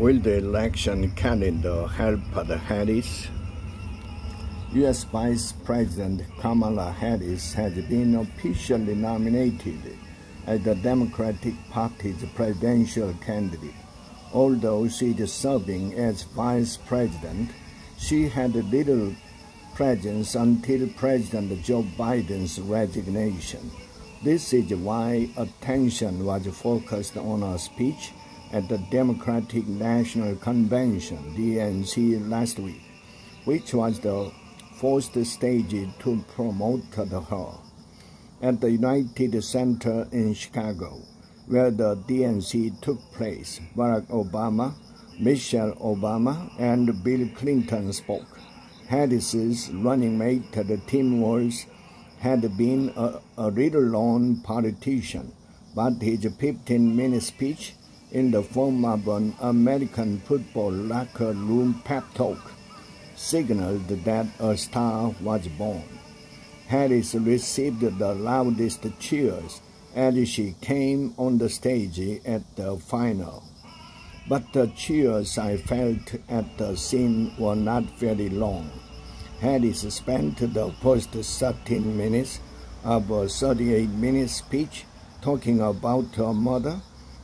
Will the election calendar help Harris? U.S. Vice President Kamala Harris has been officially nominated as the Democratic Party's presidential candidate. Although she is serving as Vice President, she had little presence until President Joe Biden's resignation. This is why attention was focused on her speech at the Democratic National Convention, DNC, last week, which was the first stage to promote her. At the United Center in Chicago, where the DNC took place, Barack Obama, Michelle Obama, and Bill Clinton spoke. Harris's running mate, Tim Walz, had been a little-known politician, but his 15-minute speech in the form of an American football locker room pep talk signaled that a star was born. Harris received the loudest cheers as she came on the stage at the final. But the cheers I felt at the scene were not very long. Harris spent the first 13 minutes of a 38-minute speech talking about her mother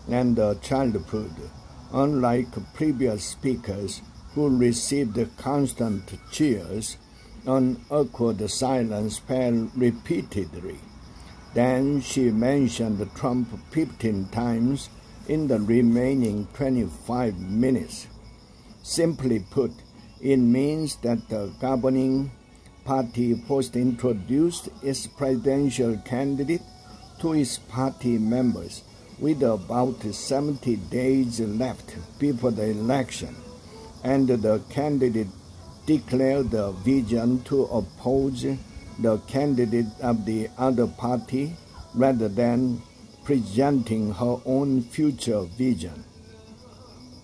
and childhood, unlike previous speakers who received constant cheers. An awkward silence fell repeatedly. Then she mentioned Trump 15 times in the remaining 25 minutes. Simply put, it means that the governing party first introduced its presidential candidate to its party members with about 70 days left before the election, and the candidate declared the vision to oppose the candidate of the other party rather than presenting her own future vision.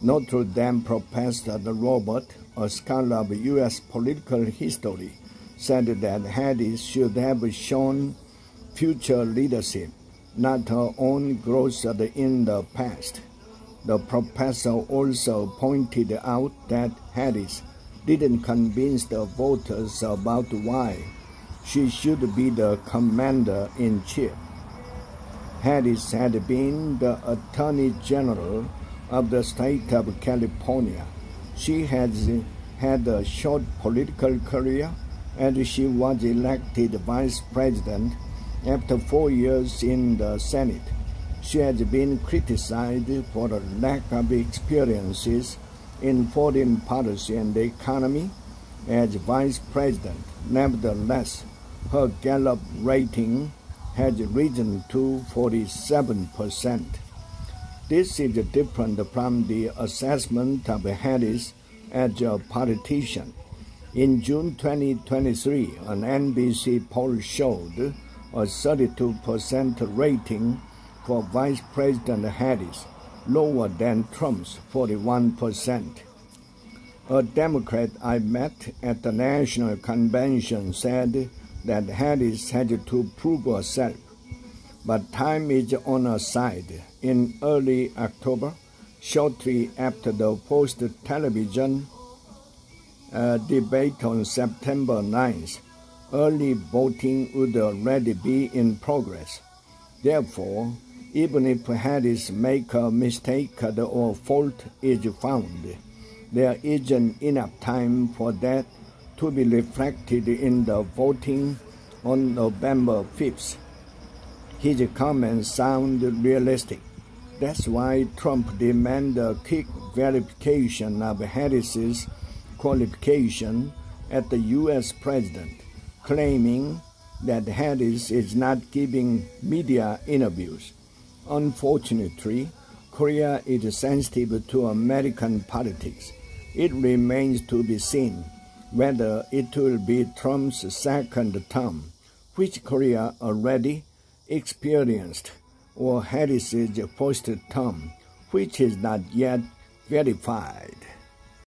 Notre Dame professor Robert, a scholar of U.S. political history, said that Harris should have shown future leadership, not her own growth in the past. The professor also pointed out that Harris didn't convince the voters about why she should be the commander-in-chief. Harris had been the Attorney General of the state of California. She has had a short political career, and she was elected vice president after 4 years in the Senate. She has been criticized for a lack of experiences in foreign policy and the economy as vice president. Nevertheless, her Gallup rating has risen to 47%. This is different from the assessment of Harris as a politician. In June 2023, an NBC poll showed a 32% rating for Vice President Harris, lower than Trump's 41%. A Democrat I met at the National Convention said that Harris had to prove herself, but time is on her side. In early October, shortly after the first television debate on September 9th, early voting would already be in progress. Therefore, even if Harris makes a mistake or fault is found, there isn't enough time for that to be reflected in the voting on November 5th. His comments sound realistic. That's why Trump demanded a quick verification of Harris's qualification at the U.S. president, claiming that Harris is not giving media interviews. Unfortunately, Korea is sensitive to American politics. It remains to be seen whether it will be Trump's second term, which Korea already experienced, or Harris's first term, which is not yet verified.